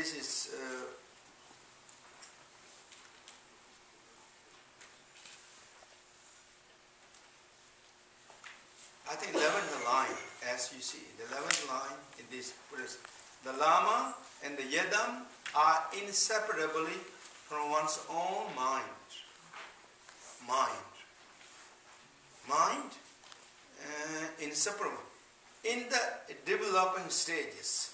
this is I think 11th line, as you see, the 11th line in this Buddhist. The Lama and the Yedam are inseparably from one's own mind. Mind, inseparable. In the developing stages,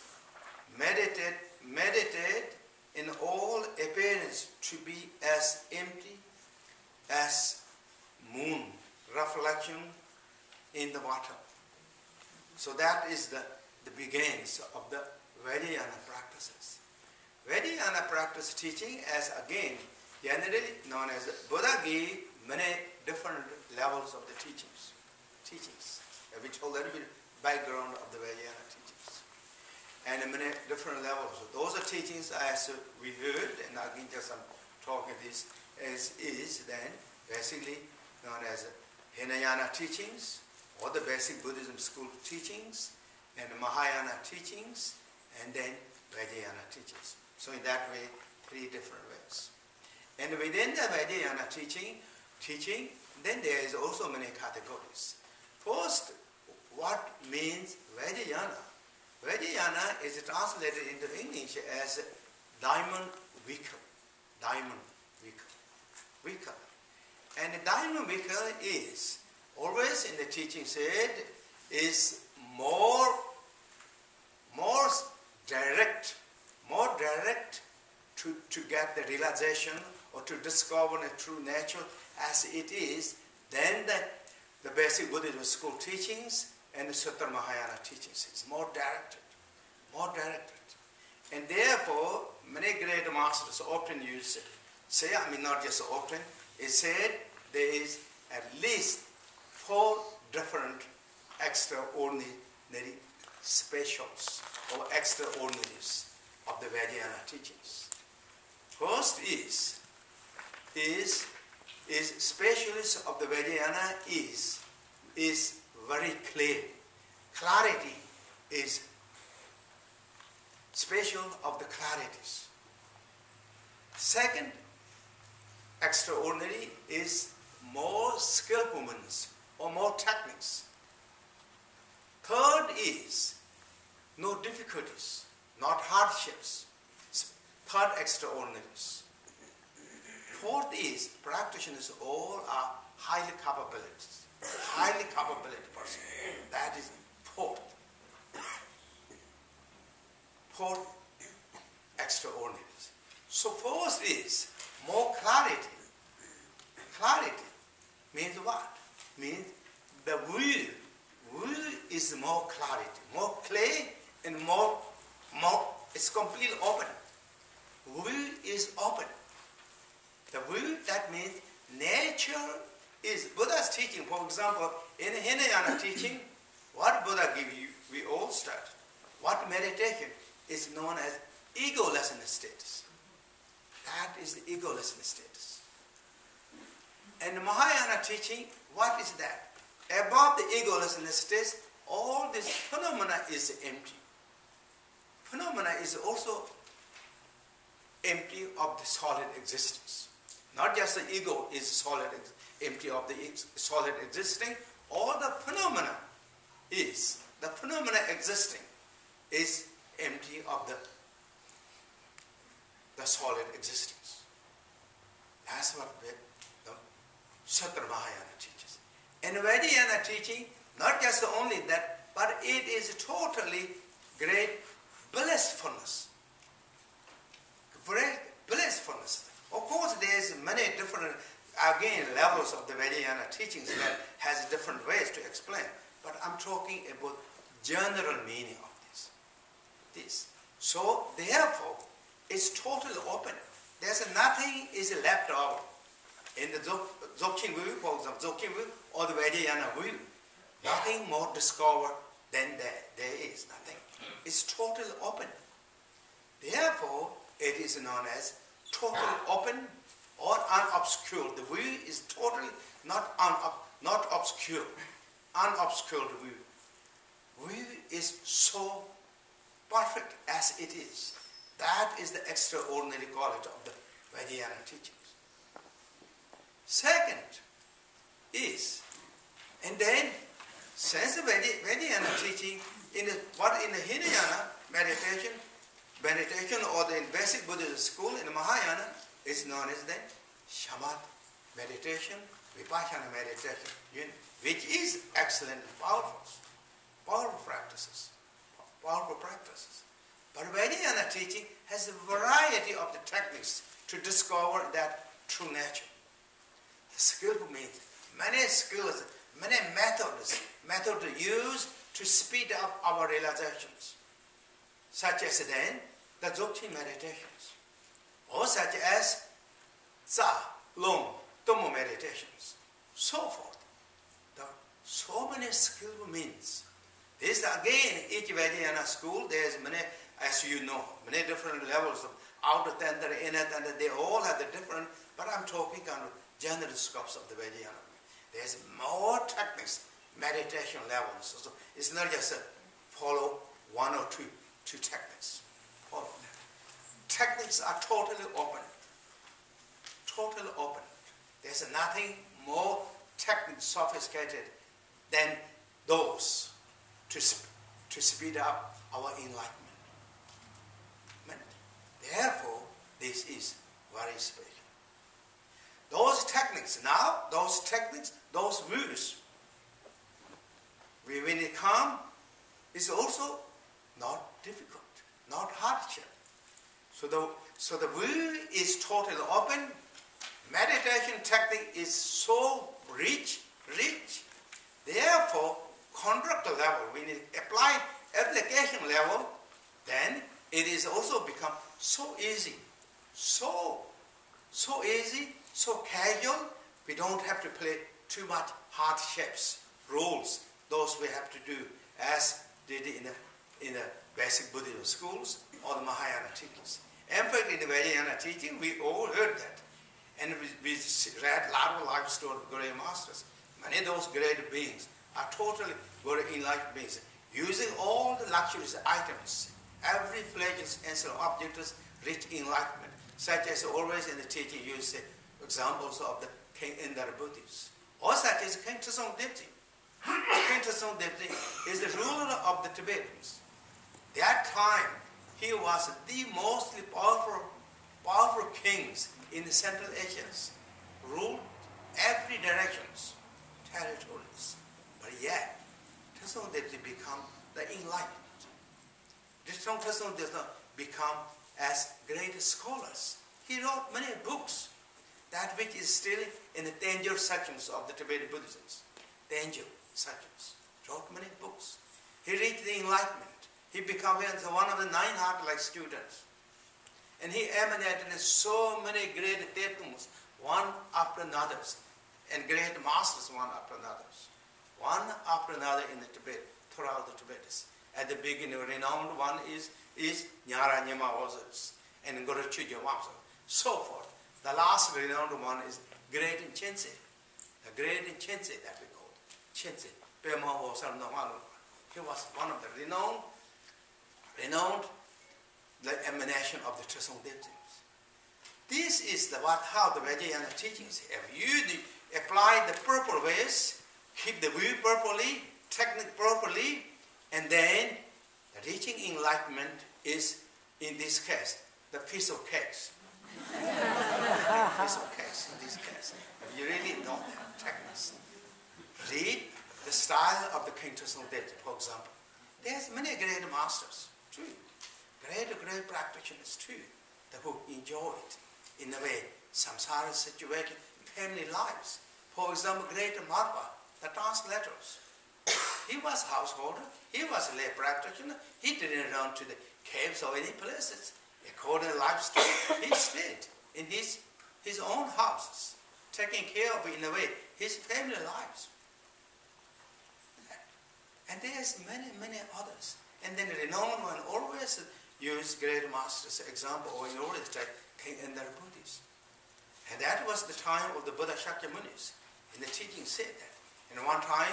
meditate in all appearance to be as empty as moon reflection in the water. So that is the beginnings of the Vajrayana practices. Vajrayana practice teaching, as again generally known as Buddha gave many different levels of the teachings. We told a little bit background of the Vajrayana teachings. And many different levels. So those are teachings as we heard, and again just I'm talking this is then basically known as Hinayana teachings, or the basic Buddhism school teachings, and the Mahayana teachings, and then Vajrayana teachings. So in that way, 3 different ways. And within the Vajrayana teaching, then there is also many categories. First, what means Vajrayana? Vajrayana is translated into English as diamond vehicle. And the diamond vehicle is always in the teaching said is more direct to get the realization or to discover the true nature as it is than the basic Buddhism school teachings and the Sutra Mahayana teachings. It's more directed. And therefore, many great masters often say, not just often, it said there is at least 4 different extraordinary specials or extraordinaries of the Vajrayana teachings. First is specialist of the Vajrayana is very clear. Clarity is special of the clarities. Second, extraordinary is more skillfulness or more techniques. Third is no difficulties, not hardships. Third, extraordinaries. Fourth is practitioners all are highly capable person. That is fourth. Fourth, extraordinaries. So first is more clarity. Clarity means what? Means the will is more clarity, more clear and more it's completely open. Will is open. The will, that means nature is Buddha's teaching. For example, in Hinayana teaching, what Buddha give you, we all start. What meditation is known as egolessness status. That is the egolessness status. And Mahayana teaching, what is that? Above the egolessness status, all this phenomena is empty. Phenomena is also empty of the solid existence. Not just the ego is solid, empty of the solid existing. All the phenomena existing is empty of the solid existence. That's what the Sutra Mahayana teaches. And Vajrayana teaching, not just only that, but it is totally great blissfulness. Great blissfulness. Of course, there's many different, again, levels of the Vajrayana teachings that has different ways to explain. But I'm talking about general meaning of this. So, therefore, it's totally open. There's nothing is left out. In the Dzogchen view, for example, Dzogchen view or the Vajrayana view, nothing more discovered than there is nothing. It's totally open. Therefore, it is known as totally open or unobscured. The view is totally not obscure. Unobscured view. View is so perfect as it is. that is the extraordinary quality of the Vajrayana teachings. Second is, and then since the Vajrayana teaching, in the Hinayana meditation or the basic Buddhist school in the Mahayana is known as the Shamatha meditation, Vipassana meditation, which is excellent and powerful practices. But Vajrayana teaching has a variety of the techniques to discover that true nature. The skillful means many skills, many methods used to speed up our realizations, such as then the Dzogchen meditations, or such as Tsa, Long, Tomo meditations, so forth. There are so many skillful means. This again, each Vajrayana school, there is many, as you know, many different levels of outer tantra, inner tantra, they all have the different, but I'm talking kind of general scopes of the Vajrayana. There's more techniques, meditation levels. So it's not just follow one or two techniques. Follow that. Techniques are totally open. Totally open. There's nothing more technically sophisticated than those to speed up our enlightenment. Therefore, this is very special. Those techniques, those rules, when it comes, is also not difficult, not hardship. So the will is totally open. Meditation technique is so rich. Therefore, conduct level, when it applied application level, then it is also become so easy, so easy, so casual. We don't have to play too much hardships, rules. Those we have to do as did in the basic Buddhism schools or the Mahayana teachings. In fact, in the Vajrayana teaching, we all heard that. And we read a lot of life stories of great masters. Many of those great beings are totally very enlightened beings, using all the luxurious items, every pleasure and objects rich enlightenment, such as always in the teaching you say examples of the King Indra Buddhists, or such as Khenpo Tsewang Rinpoche. Khenpo Tsewang Rinpoche is the ruler of the Tibetans. That time, he was the most powerful kings in the Central Asians, ruled every directions, territories. But yet, Tsewang Rinpoche become the enlightened. Tsewang Rinpoche does not become as great scholars. He wrote many books, that which is still in the danger sections of the Tibetan Buddhism. Danger sections. Wrote many books. He reached the enlightenment. He became one of the 900 students. And he emanated so many great tetums, one after another, and great masters one after another. One after another in the Tibet, throughout the Tibets. At the beginning, renowned one is Nyara Nyama Ozas and Gorochuja Wapsa, so forth. The last renowned one is Great in Chense, the Great in Chense that we call Chense. He was one of the renowned the emanation of the Tsewang Rinpoche. This is how the Vajrayana teachings. If you apply the proper ways, keep the view properly, technique properly, and then the reaching enlightenment is, in this case, the piece of cake. Piece of cake in this case. If you really know that techniques, read the style of the King Tsewang Rinpoche, for example. There's many great masters, too. Great practitioners, too, who enjoy it in a way, samsara situation, family lives. For example, great Marpa, the translators. He was householder, he was a lay practitioner, he didn't run to the caves or any places. According to lifestyle, he stayed in his own houses, taking care of, in a way, his family lives. And there's many others. And then the renowned one always use great masters example, or in order to take King Indra Buddhists. And that was the time of the Buddha Shakyamunis. In the teaching said that. And one time,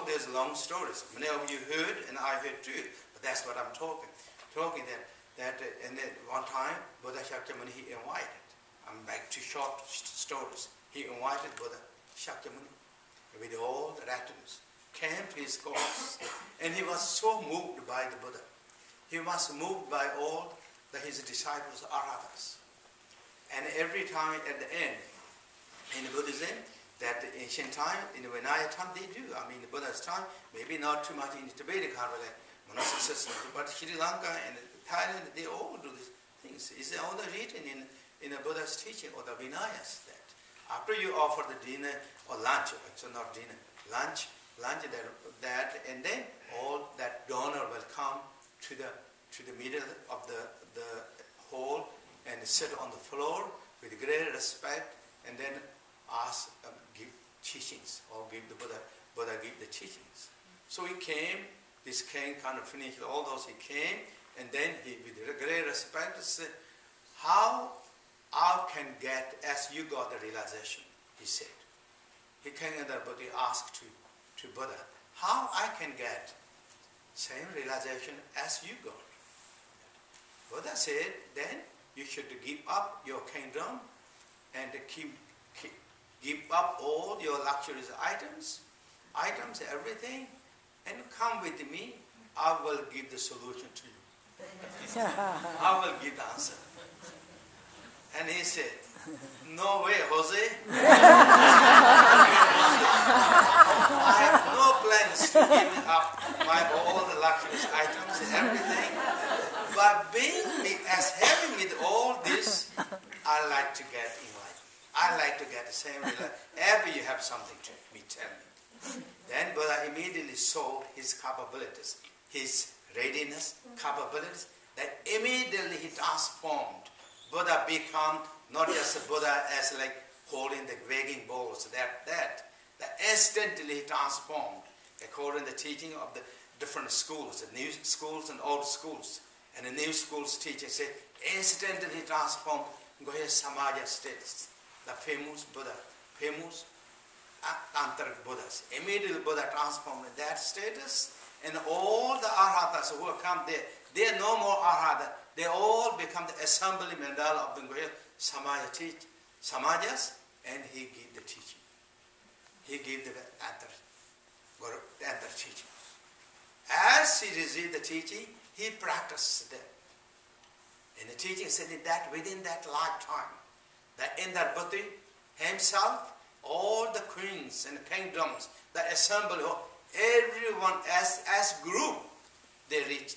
there's long stories. Many of you heard, and I heard too, but that's what I'm talking. Talking that that and then one time Buddha Shakyamuni he invited. I'm back to short stories. He invited Buddha Shakyamuni with all the retinues, came to his course, and he was so moved by the Buddha. He was moved by all his disciples, arhatas. And every time at the end, in Buddhism, that ancient time, in the Vinaya time, they do. I mean, the Buddha's time, maybe not too much in the Tibetan kind of like monastic system, but Sri Lanka and Thailand, they all do these things. It's all written in the Buddha's teaching or the Vinayas that after you offer the dinner or lunch, actually not dinner, lunch that, and then all that donor will come to the middle of the hall and sit on the floor with great respect, and then ask, give teachings, or give the Buddha give the teachings. So he came, this king kind of finished all those, he came, and then he, with great respect, said, how I can get as you got the realization, he said. He came and the Buddha asked to Buddha, how I can get same realization as you got. Buddha said, then you should give up your kingdom and give up all your luxurious items, everything, and come with me. I will give the solution to you. I will give the answer. And he said, no way, Jose. I have no plans to give up all the luxurious items and everything. But as having with all this, I like to get enlightened. I like to get the same realization. Ever you have something to me, tell me. Then Buddha immediately saw his capabilities, his readiness, capabilities, that immediately he transformed. Buddha become not just a Buddha as like holding the wagging balls, that instantly he transformed according to the teaching of the different schools, the new schools and old schools. And the new schools teacher said, instantly transformed Goya Samaja status, the famous Buddha, famous Tantric Buddhas. Immediately Buddha transformed that status, and all the arhatas who have come there, they are no more arhata. They all become the assembly mandala of the Goya Samajas, and he gave the teaching. He gave the Tantric teaching. As he received the teaching, he practiced them. And the teaching said that within that lifetime, that in that Buddha himself, all the queens and kingdoms, the assembly, everyone as group, they reach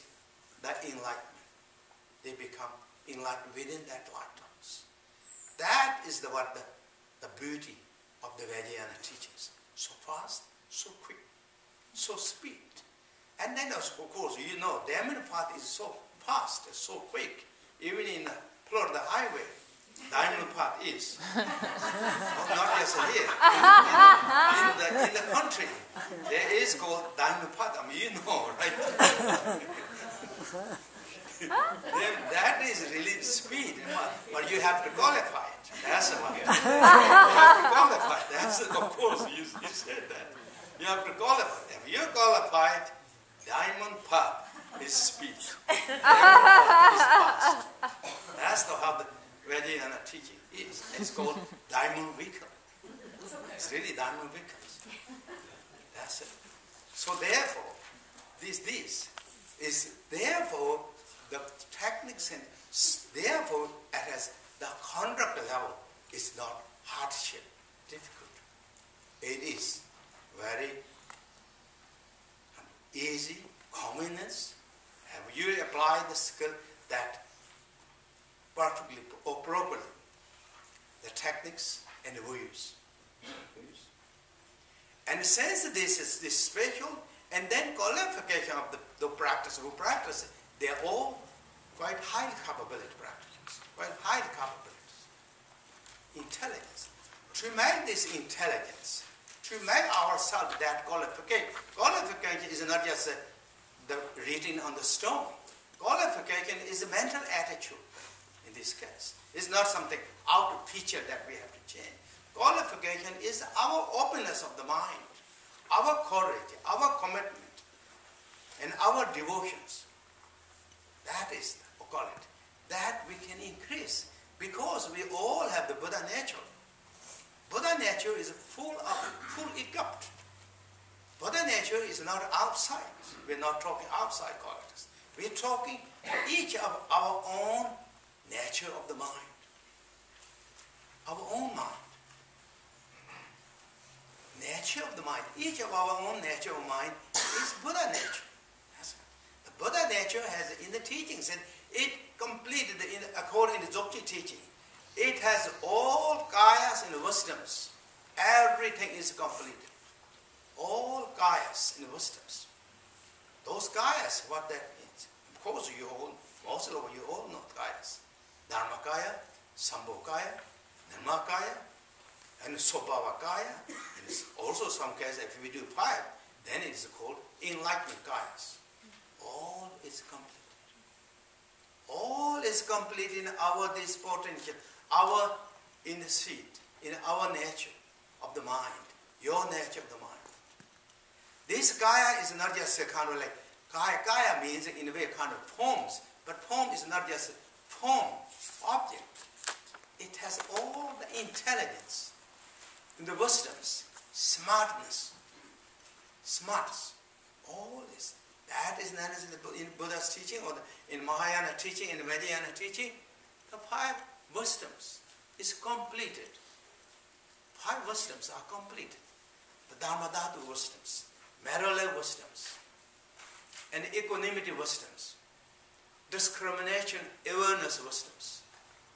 that enlightenment. They become enlightened within that lifetimes. That is the beauty of the Vajrayana teachings. So fast, so quick, so speed. And then of course, you know, the Diamond path is so fast, so quick. Even in Florida highway, Diamond path is. Not just here. In the country, there is called Diamond path. I mean, you know, right? That is really speed. But you have to qualify it. That's the one. You have to qualify it. That's, of course, you said that. You have to qualify it. If you qualify it, Diamond path is speed. Diamond path is fast. That's how the Vajrayana teaching is. It's called diamond vehicle. It's really diamond vehicles. That's it. So therefore, this is therefore the techniques and therefore at the conduct level is not hardship, difficult. It is very easy, commoneness. Have you applied the skill that perfectly or properly, the techniques and the views. And since this is this special, and then qualification of the practice who practice it, they are all quite high capability practices, quite high capabilities. Intelligence. To make this intelligence, to make ourselves that qualification. Qualification is not just the written on the stone. Qualification is a mental attitude in this case. It's not something out of feature that we have to change. Qualification is our openness of the mind, our courage, our commitment, and our devotions. That is the call it, that we can increase because we all have the Buddha nature. Buddha nature is full equipped. Buddha nature is not outside. We're not talking outside qualities. We're talking each of our own nature of the mind. Our own mind. Nature of the mind. Each of our own nature of mind is Buddha nature. That's right. The Buddha nature has, in the teachings, and it completed, according to Dzogchen teaching, it has all kayas and wisdoms. Everything is completed. All kayas and wisdoms. Those kayas, what that means. Of course, most of you all know kayas. Dharmakaya, Sambhokaya, Dharmakaya, and Sobhavakaya. And also some cases, if we do 5, then it is called enlightenment kayas. All is complete. All is complete in our this potential, our in the seat, in our nature of the mind, your nature of the mind. This kaya is not just a kind of like, kaya means in a way kind of forms, but form is not just a form, object. It has all the intelligence, the wisdoms, smartness, all this. That is known as in Buddha's teaching, or in Mahayana teaching, in Vajrayana teaching, the 5 wisdoms is completed. 5 wisdoms are completed. The Dharmadhatu wisdoms, Merole wisdoms, and equanimity wisdoms, discrimination, awareness wisdoms,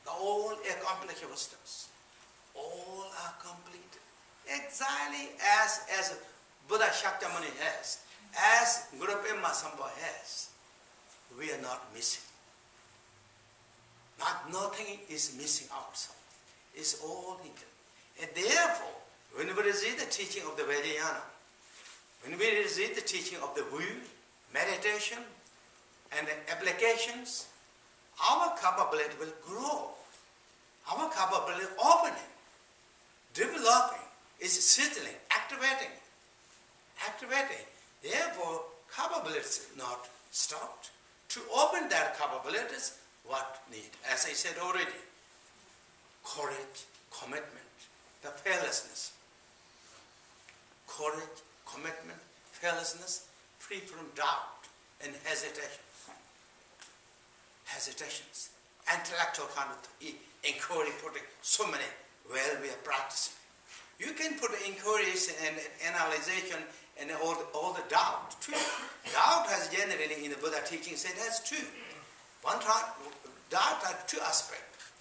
the all accomplished wisdoms, all are completed. Exactly as Buddha Shakyamuni has, as Guru Pema Sambha has, we are not missing. Nothing is missing outside. It's all in there. And therefore, when we receive the teaching of the Vajrayana, when we receive the teaching of the view, meditation, and the applications, our capability will grow. Our capability opening, developing, is settling, activating. Therefore, capability is not stopped. To open that capabilities, what need? As I said already, courage, commitment, the fearlessness. Courage, commitment, fearlessness, free from doubt and hesitations. Intellectual kind of inquiry, putting so many, well, we are practicing. You can put inquiries and analyzation and all the doubt. Too. Doubt has generally, in the Buddha teaching, said has 2. One type, doubt has 2 aspects.